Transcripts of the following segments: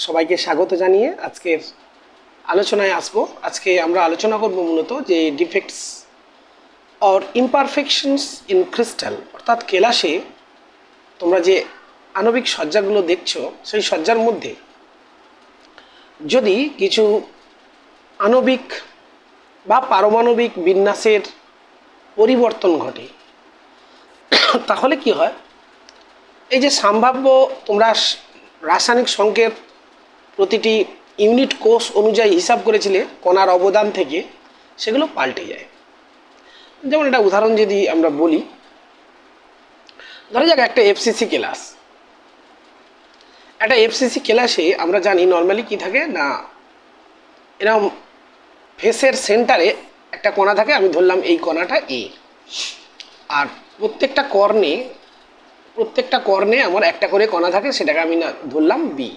সবাইকে স্বাগত জানিয়ে আজকের আলোচনায় আসবো। আজকে আমরা আলোচনা করব মূলত যে ডিফেক্টস অর ইমপারফেকশনস ইন ক্রিস্টাল, অর্থাৎ কেলাসে তোমরা যে আণবিক সজ্জাগুলো দেখছো সেই সজ্জার মধ্যে যদি কিছু আণবিক বা পারমাণবিক বিন্যাসের পরিবর্তন ঘটে তাহলে কি হয়, এই যে সম্ভাব্য তোমরা রাসায়নিক সংকেত প্রতিটি ইউনিট কোষ অনুযায়ী হিসাব করেছিলে কণার অবদান থেকে, সেগুলো পাল্টে যায়। যেমন একটা উদাহরণ যদি আমরা বলি, ধরা যাক একটা এফসিসি ক্লাস। একটা এফসিসি ক্লাসে আমরা জানি নর্মালি কি থাকে না, এরকম ফেসের সেন্টারে একটা কণা থাকে, আমি ধরলাম এই কণাটা এ, আর প্রত্যেকটা কর্ণে আমার একটা করে কণা থাকে, সেটাকে আমি না ধরলাম বি।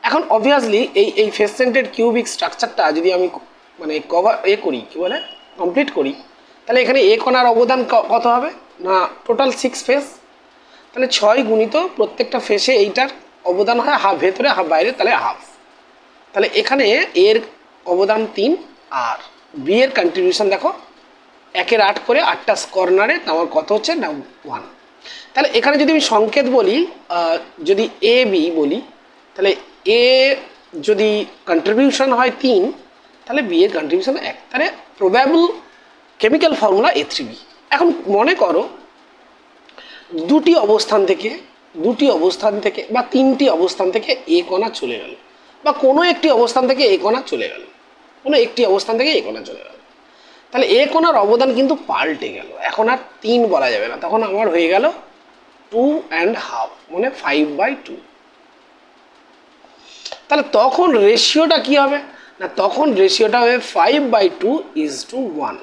এখন অবভিয়াসলি এই ফেস সেন্টারের কিউবিক স্ট্রাকচারটা যদি আমি মানে কমপ্লিট করি, তাহলে এখানে এ কণার অবদান কত হবে না, টোটাল 6 ফেস, তাহলে 6 গুণিত প্রত্যেকটা ফেসে এইটার অবদান হয় হাফ ভেতরে হাফ বাইরে, তাহলে হাফ। তাহলে এখানে এর অবদান 3 আর বি এর কন্ট্রিবিউশন দেখো 1-এর 8 করে 8টা কর্নারে, আমার কত হচ্ছে না 1। তাহলে এখানে যদি আমি সংকেত বলি, যদি এ বি বলি, তাহলে এ যদি কন্ট্রিবিউশন হয় 3, তাহলে বি এর কন্ট্রিবিউশন 1, তাহলে প্রবাবল কেমিক্যাল ফর্মুলা A3B। এখন মনে করো দুটি অবস্থান থেকে বা 3টি অবস্থান থেকে এ কণা চলে গেল, বা কোনো একটি অবস্থান থেকে এ কণা চলে গেল, তাহলে এ কণার অবদান কিন্তু পাল্টে গেল। এখন আর 3 বলা যাবে না, তখন আমার হয়ে গেল 2.5, মানে 5/2। তাহলে তখন রেশিওটা কি হবে না, তখন রেশিওটা হবে 5/2:1,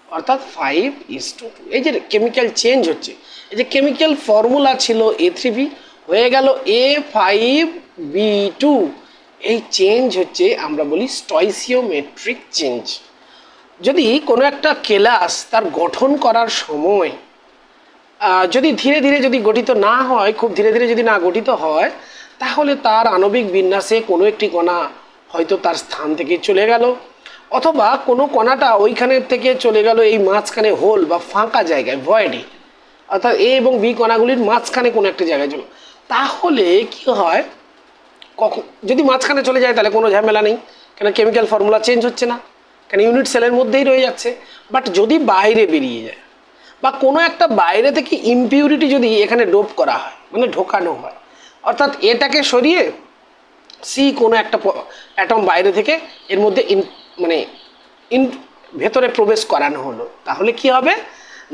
অর্থাৎ 5:2। এই যে কেমিক্যাল চেঞ্জ হচ্ছে, এই যে কেমিক্যাল ফর্মুলা ছিল A3B হয়ে গেল A5B2। এই চেঞ্জ হচ্ছে আমরা বলি স্টয়চিওমেট্রিক চেঞ্জ। যদি কোনো একটা কেলাস তার গঠন করার সময় যদি ধীরে ধীরে যদি গঠিত না হয়, খুব ধীরে ধীরে যদি না গঠিত হয়, তাহলে তার আণবিক বিন্যাসে কোনো একটি কণা হয়তো তার স্থান থেকে চলে গেল, অথবা কোনো কণাটা ওইখানে থেকে চলে গেল এই মাঝখানে হোল বা ফাঁকা জায়গায়, ভয়েডে, অর্থাৎ এ এবং বি কণাগুলির মাঝখানে কোনো একটা জায়গায় চলো। তাহলে কি হয়, যদি মাঝখানে চলে যায় তাহলে কোনো ঝামেলা নেই, কেন কেমিক্যাল ফর্মুলা চেঞ্জ হচ্ছে না, কেন ইউনিট সেলের মধ্যেই রয়ে যাচ্ছে। বাট যদি বাইরে বেরিয়ে যায় বা কোনো একটা বাইরে থেকে ইমপিউরিটি যদি এখানে ডোপ করা হয়, মানে ঢোকানো হয়, অর্থাৎ এটাকে সরিয়ে সি কোনো একটা অ্যাটম বাইরে থেকে এর মধ্যে ভেতরে প্রবেশ করানো হলো, তাহলে কি হবে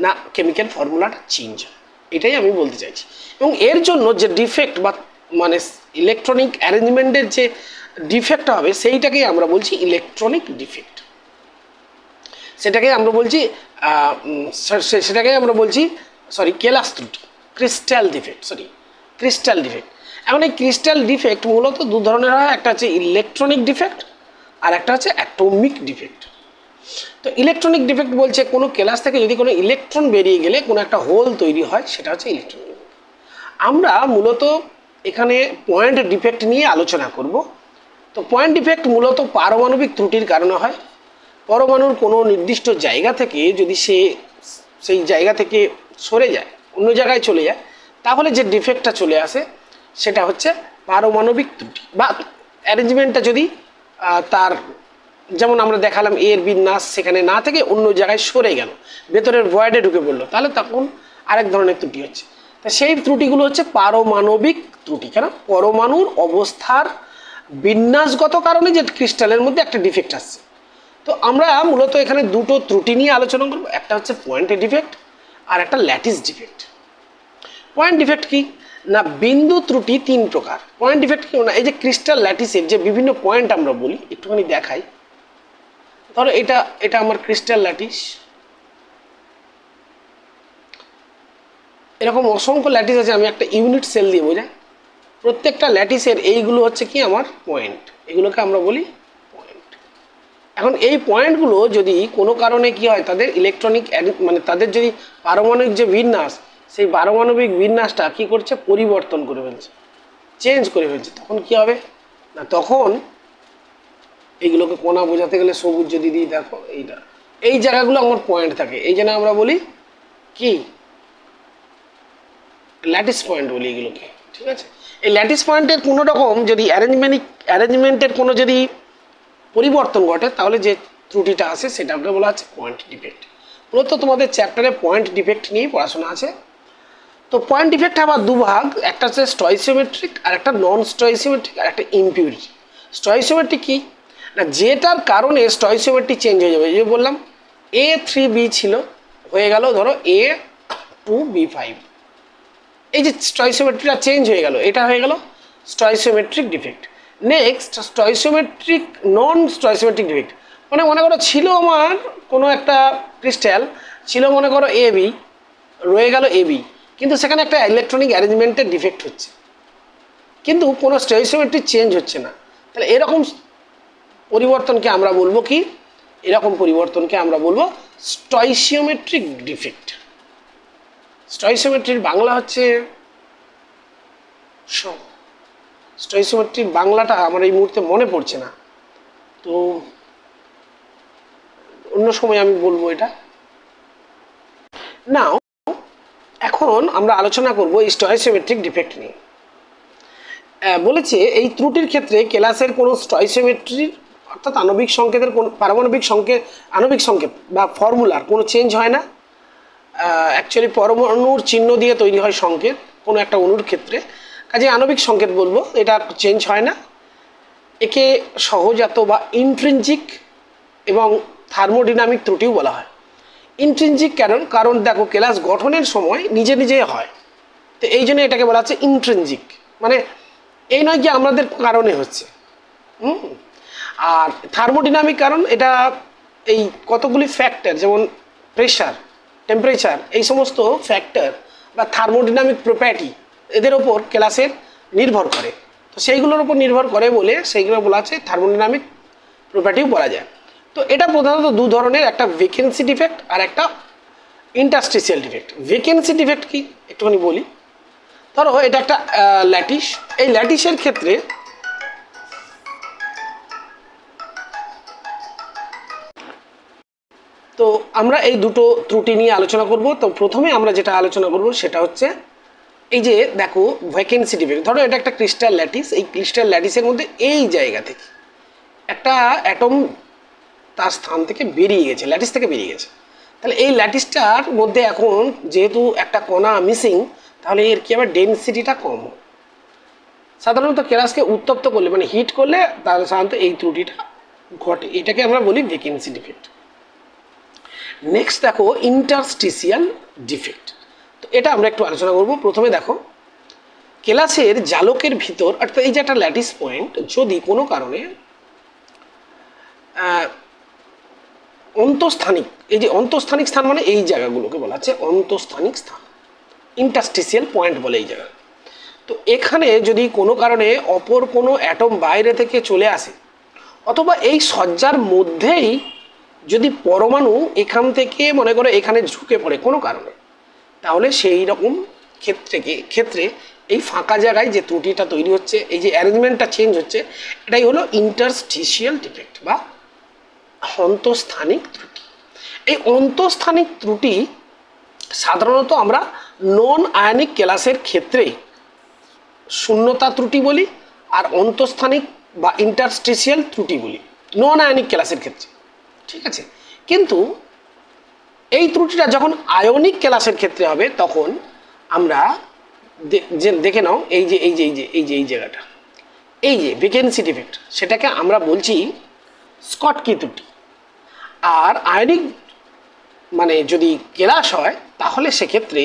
না, কেমিক্যাল ফর্মুলাটা চেঞ্জ হয়। এটাই আমি বলতে চাইছি। এবং এর জন্য যে ডিফেক্ট বা মানে ইলেকট্রনিক অ্যারেঞ্জমেন্টের যে ডিফেক্ট হবে, সেইটাকেই আমরা বলছি ইলেকট্রনিক ডিফেক্ট। সেটাকে আমরা বলছি কেলাস ত্রুটি, ক্রিস্টাল ডিফেক্ট। এখন এই ক্রিস্টাল ডিফেক্ট মূলত দু ধরনের হয়, একটা হচ্ছে ইলেকট্রনিক ডিফেক্ট আর একটা হচ্ছে অ্যাটমিক ডিফেক্ট। তো ইলেকট্রনিক ডিফেক্ট বলছে কোনো কেলাস থেকে যদি কোনো ইলেকট্রন বেরিয়ে গেলে কোনো একটা হোল তৈরি হয়, সেটা হচ্ছে ইলেকট্রনিক ডিফেক্ট। আমরা মূলত এখানে পয়েন্ট ডিফেক্ট নিয়ে আলোচনা করব। তো পয়েন্ট ডিফেক্ট মূলত পারমাণবিক ত্রুটির কারণে হয়। পরমাণুর কোনো নির্দিষ্ট জায়গা থেকে যদি সেই জায়গা থেকে সরে যায়, অন্য জায়গায় চলে যায়, তাহলে যে ডিফেক্টটা চলে আসে সেটা হচ্ছে পারমাণবিক ত্রুটি। বা অ্যারেঞ্জমেন্টটা যদি তার, যেমন আমরা দেখালাম এর বিন্যাস সেখানে না থেকে অন্য জায়গায় সরে গেল, ভেতরের ভয়েডে ঢুকে পড়লো, তাহলে তখন আরেক ধরনের ত্রুটি হচ্ছে। তা সেই ত্রুটিগুলো হচ্ছে পারমাণবিক ত্রুটি। কেন, পরমাণুর অবস্থার বিন্যাসগত কারণে যে ক্রিস্টালের মধ্যে একটা ডিফেক্ট আসছে। তো আমরা মূলত এখানে দুটো ত্রুটি নিয়ে আলোচনা করব, একটা হচ্ছে পয়েন্ট ডিফেক্ট আর একটা ল্যাটিস ডিফেক্ট। পয়েন্ট ডিফেক্ট কি না, বিন্দু ত্রুটি 3 প্রকার। পয়েন্ট ডিফেক্ট কি না, এই যে ক্রিস্টাল ল্যাটিসের যে বিভিন্ন পয়েন্ট আমরা বলি, একটুখানি দেখাই। ধরো এটা আমার ক্রিস্টাল ল্যাটিস, এরকম অসংখ্য ল্যাটিস আছে, আমি একটা ইউনিট সেল দিয়ে বোঝাই। প্রত্যেকটা ল্যাটিসের এইগুলো হচ্ছে কি আমার পয়েন্ট, এগুলোকে আমরা বলি পয়েন্ট। এখন এই পয়েন্টগুলো যদি কোনো কারণে কি হয়, তাদের ইলেকট্রনিক মানে তাদের যদি পারমাণবিক যে বিন্যাস, সেই পারমাণবিক বিন্যাসটা কি করছে, পরিবর্তন করে ফেলছে। চেঞ্জ করে ফেলছে, তখন কি হবে না, তখন এইগুলোকে কোণা বোঝাতে গেলে সবুজ যদি দিই, দেখো এইটা, এই জায়গাগুলো আমার পয়েন্ট থাকে, এই জন্য আমরা বলি কি ল্যাটিস পয়েন্ট বলি এগুলোকে। ঠিক আছে, এই ল্যাটিস পয়েন্টের কোনো রকম যদি অ্যারেঞ্জমেন্টের কোনো যদি পরিবর্তন ঘটে, তাহলে যে ত্রুটিটা আছে সেটাকে বলা হচ্ছে পয়েন্ট ডিফেক্ট। মূলত তোমাদের চ্যাপ্টারে পয়েন্ট ডিফেক্ট নিয়েই পড়াশোনা আছে। তো পয়েন্ট ডিফেক্ট আবার দুভাগ, একটা হচ্ছে স্টয়সিওমেট্রিক আর একটা নন স্টয়সিওমেট্রিক আর একটা ইমপিউরিটি। স্টয়সিওমেট্রিক কি না, যেটার কারণে স্টয়সিওমেট্রি চেঞ্জ হয়ে যাবে। এই যে বললাম A3B ছিল, হয়ে গেল ধরো A2B5, এই যে স্টয়সিওমেট্রিটা চেঞ্জ হয়ে গেল, এটা হয়ে গেল স্টয়সিওমেট্রিক ডিফেক্ট। নেক্সট স্টয়সিওমেট্রিক নন স্টয়সিওমেট্রিক ডিফেক্ট, মানে মনে করো ছিল আমার কোনো একটা ক্রিস্টাল ছিল মনে করো AB, রয়ে গেল AB, কিন্তু সেখানে একটা ইলেকট্রনিক অ্যারেঞ্জমেন্টের ডিফেক্ট হচ্ছে, কিন্তু কোনো স্টয়সিওমেট্রি চেঞ্জ হচ্ছে না। তাহলে এরকম পরিবর্তনকে আমরা বলবো কি, এরকম পরিবর্তনকে আমরা বলবো স্টয়সিওমেট্রিক ডিফেক্ট। স্টয়সিওমেট্রির বাংলা হচ্ছে, স্টয়সিওমেট্রির বাংলাটা আমার এই মুহূর্তে মনে পড়ছে না, তো অন্য সময় আমি বলবো এটা। নাও এখন আমরা আলোচনা করব এই স্টয়সিওমেট্রিক ডিফেক্ট নিয়ে। বলেছে এই ত্রুটির ক্ষেত্রে ক্লাসের কোনো স্টয়সিওমেট্রির অর্থাৎ আণবিক সংকেতের কোনো আণবিক সংকেত বা ফর্মুলার কোনো চেঞ্জ হয় না। অ্যাকচুয়ালি পরমাণুর চিহ্ন দিয়ে তৈরি হয় সংকেত কোনো একটা অণুর ক্ষেত্রে, কাজে আণবিক সংকেত বলবো, এটা চেঞ্জ হয় না। একে সহজাত বা ইন্ট্রিনজিক এবং থার্মোডিনামিক ত্রুটিও বলা হয়। ইন্ট্রিনজিক কারণ দেখো ক্লাস গঠনের সময় নিজে নিজে হয়, তো এই জন্য এটাকে বলা হচ্ছে ইন্ট্রিনজিক, মানে এই নয় কি আমাদের কারণে হচ্ছে। আর থার্মোডিনামিক কারণ, এটা এই কতগুলি ফ্যাক্টর যেমন প্রেশার, টেম্পারেচার, এই সমস্ত ফ্যাক্টর বা থার্মোডিনামিক প্রপার্টি এদের ওপর ক্লাসের নির্ভর করে, তো সেইগুলোর উপর নির্ভর করে বলে সেইগুলো বলা আছে থার্মোডিনামিক প্রপার্টিও বলা যায়। তো এটা প্রধানত দু ধরনের, একটা ভ্যাকেন্সি ডিফেক্ট আর একটা ইন্টারস্টিশিয়াল ডিফেক্ট। ভ্যাকেন্সি ডিফেক্ট কি একটুখানি বলি। ধরো এটা একটা ল্যাটিস, এই ল্যাটিসের ক্ষেত্রে তো আমরা এই দুটো ত্রুটি নিয়ে আলোচনা করব। তো প্রথমে আমরা যেটা আলোচনা করব সেটা হচ্ছে এই যে দেখো ভ্যাকেন্সি ডিফেক্ট। ধরো এটা একটা ক্রিস্টাল ল্যাটিস, এই ক্রিস্টাল ল্যাটিসের মধ্যে এই জায়গা থেকে একটা অ্যাটম তার স্থান থেকে বেরিয়ে গেছে, ল্যাটিস থেকে বেরিয়ে গেছে। তাহলে এই ল্যাটিসটার মধ্যে এখন যেহেতু একটা কণা মিসিং, তাহলে এর কি আবার ডেনসিটিটা কম। সাধারণত ক্লাসকে উত্তপ্ত করলে মানে হিট করলে তার সাধারণত এই ত্রুটিটা ঘটে, এটাকে আমরা বলি ভ্যাকেন্সি ডিফেক্ট। নেক্সট দেখো ইন্টারস্টিশিয়াল ডিফেক্ট, তো এটা আমরা একটু আলোচনা করব। প্রথমে দেখো ক্লাসের জালকের ভিতর, অর্থাৎ এই যে একটা ল্যাটিস পয়েন্ট, যদি কোনো কারণে অন্তঃস্থানিক, এই যে অন্তঃস্থানিক স্থান মানে এই জায়গাগুলোকে বলা হচ্ছে অন্তঃস্থানিক স্থান, ইন্টারস্টিশিয়াল পয়েন্ট বলে এই জায়গা। তো এখানে যদি কোনো কারণে অপর কোনো অ্যাটম বাইরে থেকে চলে আসে, অথবা এই সজ্জার মধ্যেই যদি পরমাণু এখান থেকে মনে করো এখানে ঝুঁকে পড়ে কোনো কারণে, তাহলে সেই রকম ক্ষেত্রে এই ফাঁকা জায়গায় যে ত্রুটিটা তৈরি হচ্ছে, এই যে অ্যারেঞ্জমেন্টটা চেঞ্জ হচ্ছে, এটাই হলো ইন্টারস্টিশিয়াল ডিফেক্ট বা অন্তঃস্থানিক ত্রুটি। এই অন্তঃস্থানিক ত্রুটি সাধারণত আমরা নন আয়নিক ক্লাসের ক্ষেত্রে শূন্যতা ত্রুটি বলি, আর অন্তঃস্থানিক বা ইন্টারস্টিশিয়াল ত্রুটি বলি নন আয়নিক ক্লাসের ক্ষেত্রে। ঠিক আছে, কিন্তু এই ত্রুটিটা যখন আয়নিক ক্লাসের ক্ষেত্রে হবে, তখন আমরা দেখে নাও এই যে এই যে এই যে এই যে এই জায়গাটা, এই যে ভ্যাকেন্সি ডিফেক্ট, সেটাকে আমরা বলছি স্কটকি ত্রুটি। আর আয়নিক মানে যদি ক্লাস হয়, তাহলে সেক্ষেত্রে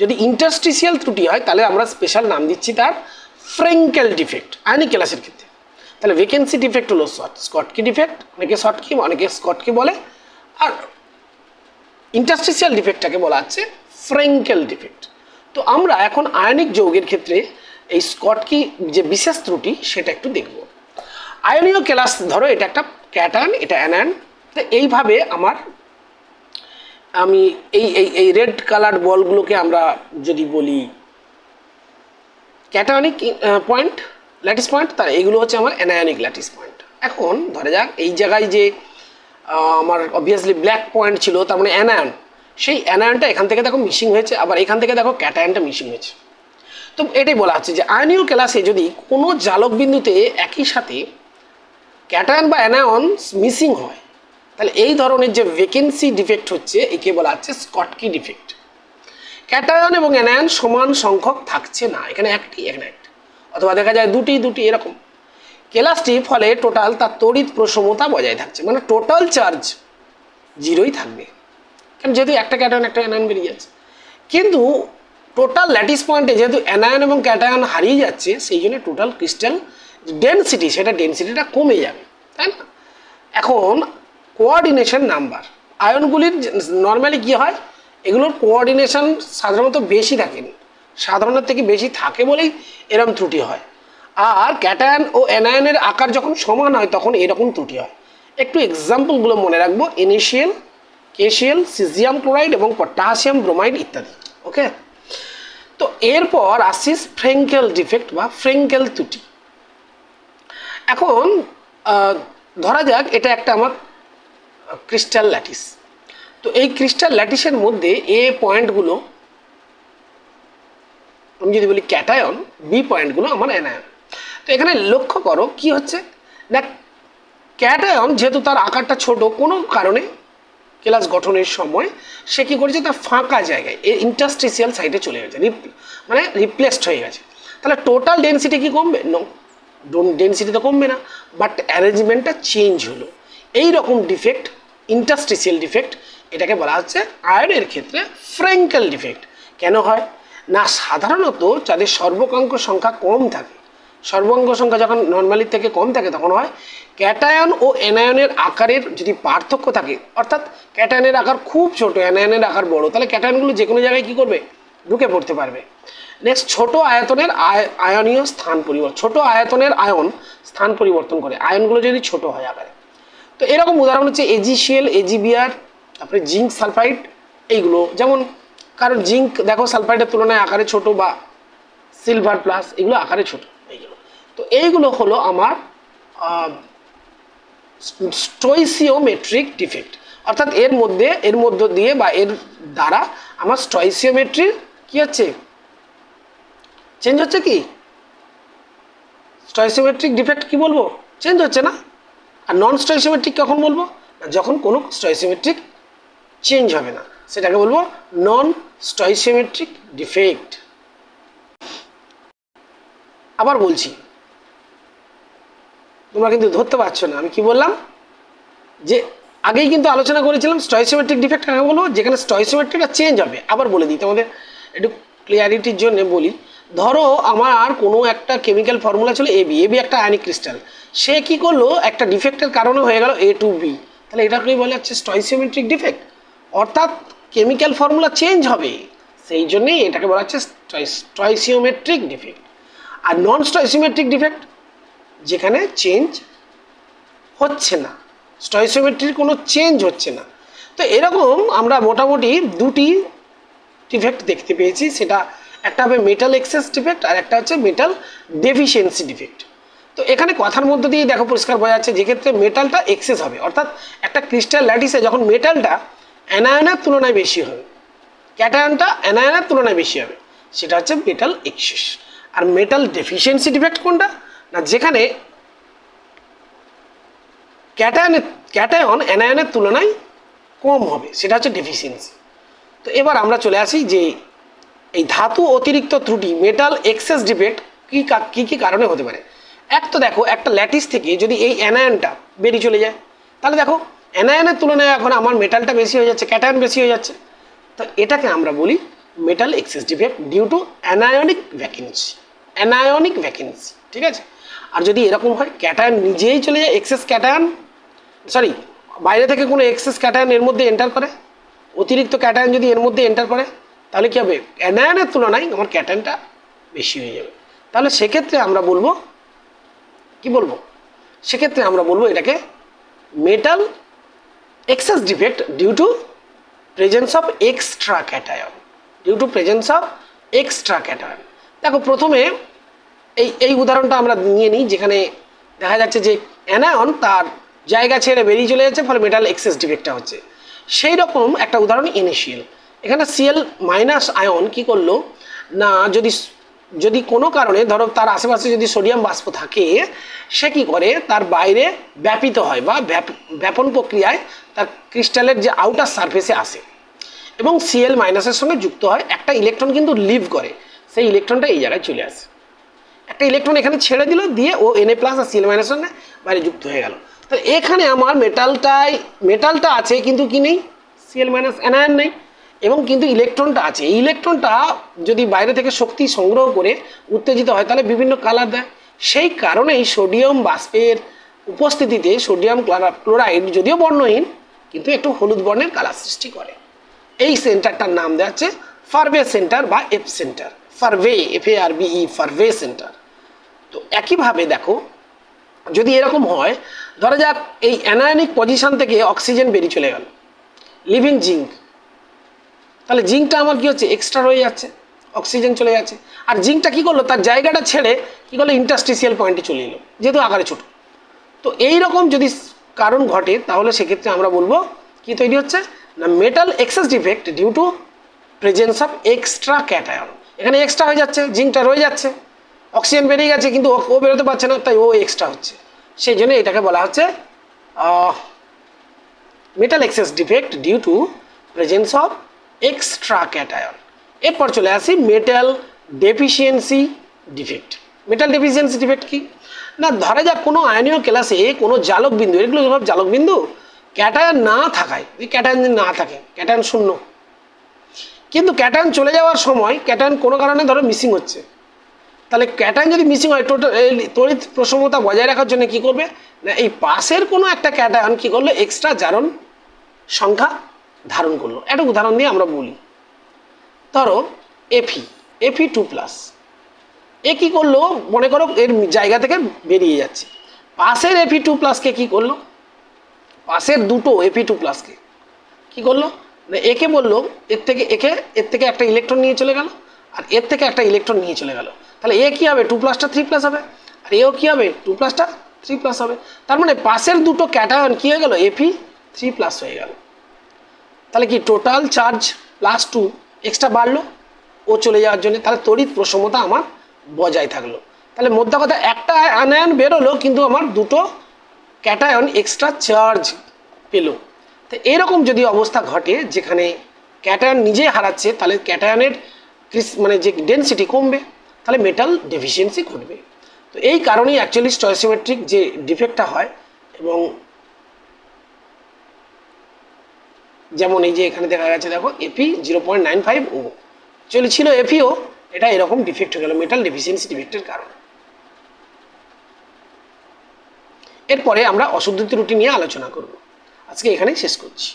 যদি ইন্টারস্টিশিয়াল ত্রুটি হয়, তাহলে আমরা স্পেশাল নাম দিচ্ছি তার ফ্রেঙ্কেল ডিফেক্ট আয়নিক ক্লাসের ক্ষেত্রে। তাহলে ভ্যাকেন্সি ডিফেক্ট হলো স্কটকি ডিফেক্ট, অনেকে শর্টকি অনেকে স্কটকি বলে, আর ইন্টারস্টিশিয়াল ডিফেক্টটাকে বলা হচ্ছে ফ্রেঙ্কেল ডিফেক্ট। তো আমরা এখন আয়নিক যৌগের ক্ষেত্রে এই স্কটকি যে বিশেষ ত্রুটি সেটা একটু দেখব। আয়নীয় ক্লাস, ধরো এটা একটা ক্যাটায়ন, এটা অ্যানায়ন, তো এইভাবে আমি এই রেড কালার বলগুলোকে আমরা যদি বলি ক্যাটায়নিক পয়েন্ট, ল্যাটিস পয়েন্ট, তার এইগুলো হচ্ছে আমার অ্যানায়নিক ল্যাটিস পয়েন্ট। এখন ধরে যাক এই জায়গায় যে আমার অবভিয়াসলি ব্ল্যাক পয়েন্ট ছিল, তার মানে অ্যানায়ন, সেই অ্যানায়নটা এখান থেকে দেখো মিসিং হয়েছে, আবার এখান থেকে দেখো ক্যাটায়নটা মিসিং হয়েছে। তো এটাই বলা হচ্ছে যে আয়নীয় ক্লাসে যদি কোনো জালক বিন্দুতে একই সাথে ক্যাটায়ন বা অ্যানায়ন মিসিং হয়, তাহলে এই ধরনের যে ভ্যাকেন্সি ডিফেক্ট হচ্ছে একে বলা হচ্ছে স্কটকি ডিফেক্ট। ক্যাটায়ন এবং অ্যানায়ন সমান সংখ্যক থাকছে না, এখানে একটি এখানে একটি, অথবা দেখা যায় দুটি দুটি এরকম। কেলাসটি ফলে টোটাল তার তড়িৎ প্রসমতা বজায় থাকছে, মানে টোটাল চার্জ জিরোই থাকবে, কারণ যেহেতু একটা ক্যাটায়ন একটা অ্যানায়ন বেরিয়ে যাচ্ছে। কিন্তু টোটাল ল্যাটিস পয়েন্টে যেহেতু অ্যানায়ন এবং ক্যাটায়ন হারিয়ে যাচ্ছে, সেই জন্য টোটাল ক্রিস্টাল ডেনসিটি, সেটা ডেনসিটিটা কমে যাবে, তাই না? এখন কোঅর্ডিনেশন নাম্বার, আয়নগুলির নর্মালি কী হয়, এগুলোর কোঅর্ডিনেশন সাধারণত বেশি থাকে, সাধারণের থেকে বেশি থাকে বলেই এরকম ত্রুটি হয়। আর ক্যাটায়ন ও অ্যানায়নের আকার যখন সমান হয় তখন এরকম ত্রুটি হয়। একটু এক্সাম্পলগুলো মনে রাখবো, NaCl, KCl, সিজিয়াম ক্লোরাইড এবং পটাশিয়াম ব্রোমাইড ইত্যাদি। ওকে, তো এরপর আসছি ফ্রেঙ্কেল ডিফেক্ট বা ফ্রেঙ্কেল ত্রুটি। এখন ধরা যাক এটা একটা আমার ক্রিস্টাল ল্যাটিস, তো এই ক্রিস্টাল ল্যাটিসের মধ্যে এ পয়েন্টগুলো আমি যদি বলি ক্যাটায়ন, বি পয়েন্টগুলো আমার অ্যানায়ন। তো এখানে লক্ষ্য করো কি হচ্ছে না, ক্যাটায়ন যেহেতু তার আকারটা ছোট, কোনো কারণে ক্লাস গঠনের সময় সে কী করেছে, তার ফাঁকা জায়গায় ইন্টারস্টিসিয়াল সাইডে চলে গেছে, মানে রিপ্লেসড হয়ে গেছে। তাহলে টোটাল ডেনসিটি কি কমবে? নো, ডেনসিটি তো কমবে না, বাট অ্যারেঞ্জমেন্টটা চেঞ্জ হলো। এই রকম ডিফেক্ট, ইন্টারস্টিসিয়াল ডিফেক্ট, এটাকে বলা হচ্ছে আয়নের ক্ষেত্রে ফ্রেঙ্কেল ডিফেক্ট। কেন হয় না, সাধারণত যাদের সর্বাঙ্ক সংখ্যা কম থাকে, সর্বাঙ্ক সংখ্যা যখন নর্মালির থেকে কম থাকে তখন হয় ক্যাটায়ন ও অ্যানায়নের আকারের যদি পার্থক্য থাকে, অর্থাৎ ক্যাটায়নের আকার খুব ছোট, অ্যানায়নের আকার বড়, তাহলে ক্যাটায়নগুলো যে কোনো জায়গায় কী করবে, ঢুকে পড়তে পারবে। নেক্সট, ছোট আয়তনের আয়নীয় স্থান পরিবর্তন, ছোট আয়তনের আয়ন স্থান পরিবর্তন করে, আয়নগুলো যদি ছোট হয় আকারে। তো এরকম উদাহরণ হচ্ছে AgCl, AgBr, তারপরে জিঙ্ক সালফাইড, এইগুলো যেমন, কারণ জিঙ্ক দেখো সালফাইডের তুলনায় আকারে ছোট, বা সিলভার প্লাস এগুলো আকারে ছোট, এইগুলো। তো এইগুলো হলো আমার স্টয়সিওমেট্রিক ডিফেক্ট, অর্থাৎ এর মধ্য দিয়ে বা এর দ্বারা আমার স্টয়সিওমেট্রি কি হচ্ছে, চেঞ্জ হচ্ছে। কি স্টয়সিওমেট্রিক ডিফেক্ট কি বলবো, চেঞ্জ হচ্ছে না। আর নন স্টয়সিওমেট্রিক কখন বলবো, যখন কোনো স্টয়সিওমেট্রিক চেঞ্জ হবে না, সেটাকে বলবো নন স্টয়সিওমেট্রিক ডিফেক্ট। আবার বলছি, তোমরা কিন্তু ধরতে পারছো না আমি কি বললাম, যে আগেই কিন্তু আলোচনা করেছিলাম স্টয়সিওমেট্রিক ডিফেক্ট কাকে বলবো, যেখানে স্টয়সিওমেট্রিটা চেঞ্জ হবে। আবার বলে দিই তোমাদের একটু ক্লিয়ারিটির জন্য বলি, ধরো আমার কোনো একটা কেমিক্যাল ফর্মুলা ছিল AB একটা আয়নিক ক্রিস্টাল, সে কি করলো, একটা ডিফেক্টের কারণে হয়ে গেল A to B, তাহলে এটাকেই বলা হচ্ছে স্টয়সিওমেট্রিক ডিফেক্ট, অর্থাৎ কেমিক্যাল ফর্মুলা চেঞ্জ হবে, সেই জন্যই এটাকে বলা হচ্ছে স্টয়সিওমেট্রিক ডিফেক্ট। আর নন স্টয়সিওমেট্রিক ডিফেক্ট যেখানে চেঞ্জ হচ্ছে না, স্টয়সিওমেট্রির কোনো চেঞ্জ হচ্ছে না। তো এরকম আমরা মোটামুটি দুটি ডিফেক্ট দেখতে পেয়েছি, সেটা একটা হবে মেটাল এক্সেস ডিফেক্ট আর একটা হচ্ছে মেটাল ডেফিসিয়েন্সি ডিফেক্ট। তো এখানে কথার মধ্য দিয়ে দেখো পরিষ্কার বোঝা যাচ্ছে, যেক্ষেত্রে মেটালটা এক্সেস হবে, অর্থাৎ একটা ক্রিস্টাল ল্যাটিসে যখন মেটালটা অ্যানায়নের তুলনায় বেশি হবে, ক্যাটায়নটা অ্যানায়নের তুলনায় বেশি হবে, সেটা হচ্ছে মেটাল এক্সেস। আর মেটাল ডেফিসিয়েন্সি ডিফেক্ট কোনটা না, যেখানে ক্যাটায়ন অ্যানায়নের তুলনায় কম হবে, সেটা হচ্ছে ডেফিসিয়েন্সি। তো এবার আমরা চলে আসি যে এই ধাতু অতিরিক্ত ত্রুটি মেটাল এক্সেস ডিফেক্ট কী কারণে হতে পারে। এক তো দেখো, একটা ল্যাটিস থেকে যদি এই অ্যানায়নটা বেরিয়ে চলে যায়, তাহলে দেখো অ্যানায়নের তুলনায় এখন আমার মেটালটা বেশি হয়ে যাচ্ছে, ক্যাটায়ন বেশি হয়ে যাচ্ছে, তো এটাকে আমরা বলি metal excess defect due to anionic vacancy, ঠিক আছে। আর যদি এরকম হয় ক্যাটায়ন নিজেই চলে যায়, এক্সেস ক্যাটায়ন, সরি বাইরে থেকে কোনো এক্সেস ক্যাটায়ন এর মধ্যে এন্টার করে, অতিরিক্ত ক্যাটায়ন যদি এর মধ্যে এন্টার করে, তাহলে কী হবে, অ্যানায়নের তুলনায় আমার ক্যাটায়নটা বেশি হয়ে যাবে। তাহলে সেক্ষেত্রে আমরা বলবো কি বলবো, সেক্ষেত্রে আমরা বলবো এটাকে metal excess defect due to presence of extra cation, দেখো প্রথমে এই উদাহরণটা আমরা নিয়ে নিই, যেখানে দেখা যাচ্ছে যে অ্যানায়ন তার জায়গা ছেড়ে বেরিয়ে চলে যাচ্ছে, ফলে মেটাল এক্সেস ডিফেক্টটা হচ্ছে। সেই রকম একটা উদাহরণ NaCl। এখানে Cl মাইনাস আয়ন কি করলো না, যদি কোনো কারণে ধরো তার আশেপাশে যদি সোডিয়াম বাষ্প থাকে, সে কি করে তার বাইরে ব্যাপিত হয় বা ব্যাপন প্রক্রিয়ায় তার ক্রিস্টালের যে আউটার সারফেসে আসে এবং Cl মাইনাসের সঙ্গে যুক্ত হয়। একটা ইলেকট্রন কিন্তু লিভ করে, সেই ইলেকট্রনটা এই জায়গায় চলে আসে, একটা ইলেকট্রন এখানে ছেড়ে দিল, দিয়ে ও Na প্লাস আর Cl মাইনাসের সঙ্গে বাইরে যুক্ত হয়ে গেল। তো এখানে আমার মেটালটা আছে কিন্তু কি নেই, Cl মাইনাস অ্যানায়ন নেই, এবং কিন্তু ইলেকট্রনটা আছে। এই ইলেকট্রনটা যদি বাইরে থেকে শক্তি সংগ্রহ করে উত্তেজিত হয় তাহলে বিভিন্ন কালার দেয়। সেই কারণেই সোডিয়াম বাষ্পের উপস্থিতিতে সোডিয়াম ক্লোরাইড যদিও বর্ণহীন কিন্তু একটু হলুদ বর্ণের কালার সৃষ্টি করে। এই সেন্টারটার নাম দেওয়া হচ্ছে ফারভে সেন্টার বা এফ সেন্টার, ফারভে FARVE ফারভে সেন্টার। তো একইভাবে দেখো, যদি এরকম হয়, ধরা যাক এই অ্যানায়নিক পজিশন থেকে অক্সিজেন বেরিয়ে চলে গেল, লিভিং জিঙ্ক, তাহলে জিঙ্কটা আমার কি হচ্ছে, এক্সট্রা রয়ে যাচ্ছে, অক্সিজেন চলে যাচ্ছে। আর জিঙ্কটা কি করলো, তার জায়গাটা ছেড়ে কি করলো, ইন্টারস্টিসিয়াল পয়েন্টে চলে এলো, যেহেতু আকারে ছোট। তো এই রকম যদি কারণ ঘটে তাহলে সেক্ষেত্রে আমরা বলবো কি তৈরি হচ্ছে না, metal excess defect due to presence of extra cation. এখানে এক্সট্রা হয়ে যাচ্ছে, জিঙ্কটা রয়ে যাচ্ছে, অক্সিজেন বেরিয়ে গেছে কিন্তু ও বেরোতে পারছে না, তাই ও এক্সট্রা হচ্ছে। সেই জন্য এটাকে বলা হচ্ছে metal excess defect due to presence of extra cation. এরপর চলে আসি metal deficiency defect. Metal deficiency defect কি না, ধরা যাক কোনো আয়নীয় ক্লাসে কোনো জালক বিন্দু, এগুলো সব জালক বিন্দু, ক্যাটায়ন না থাকায়, যদি ক্যাটায়ন না থাকে, ক্যাটায়ন শূন্য, কিন্তু ক্যাটায়ন চলে যাওয়ার সময় ক্যাটায়ন কোনো কারণে ধরো মিসিং হচ্ছে, তাহলে ক্যাটায়ন যদি মিসিং হয়, টোটাল তড়িৎ প্রসঙ্গতা বজায় রাখার জন্য কি করবে না, এই পাশের কোনো একটা ক্যাটায়ন কি করলো, এক্সট্রা জারণ সংখ্যা ধারণ করলো। একটা উদাহরণ দিয়ে আমরা বলি, ধরো Fe2+, এ কি করলো, মনে করো এর জায়গা থেকে বেরিয়ে যাচ্ছে, পাশের Fe2+কে কি করলো, পাশের দুটো Fe2+কে কি করলো না, একে বললো এর থেকে একটা ইলেকট্রন নিয়ে চলে গেল, আর এর থেকে একটা ইলেকট্রন নিয়ে চলে গেল, তাহলে এ কি হবে, 2+টা 3+ হবে, আর এও কি হবে, 2+টা 3+ হবে। তার মানে পাশের দুটো ক্যাটায়ন কি হয়ে গেল, Fe3+ হয়ে গেল। তাহলে কি টোটাল চার্জ +2 এক্সট্রা বাড়লো ও চলে যাওয়ার জন্য, তাহলে তড়িৎ প্রসমতা আমার বজায় থাকলো। তাহলে মোদ্দা কথা, একটা আয়ন বেরোলো কিন্তু আমার দুটো ক্যাটায়ন এক্সট্রা চার্জ পেলো। তো এরকম যদি অবস্থা ঘটে যেখানে ক্যাটায়ন নিজেই হারাচ্ছে, তাহলে ক্যাটায়নের মানে যে ডেনসিটি কমবে, তাহলে মেটাল ডেফিসিয়েন্সি ঘটবে। তো এই কারণেই অ্যাকচুয়ালি স্টয়সিওমেট্রিক যে ডিফেক্টটা হয়, এবং যেমন এই যে এখানে দেখা গেছে, দেখো Fe 0.95O ছিল FeO, এটা এরকম ডিফেক্ট হয়ে গেল মেটাল ডেফিসিয়েন্সি ডিফেক্টের কারণে। এরপরে আমরা অশুদ্ধ ত্রুটি নিয়ে আলোচনা করব, আজকে এখানেই শেষ করছি।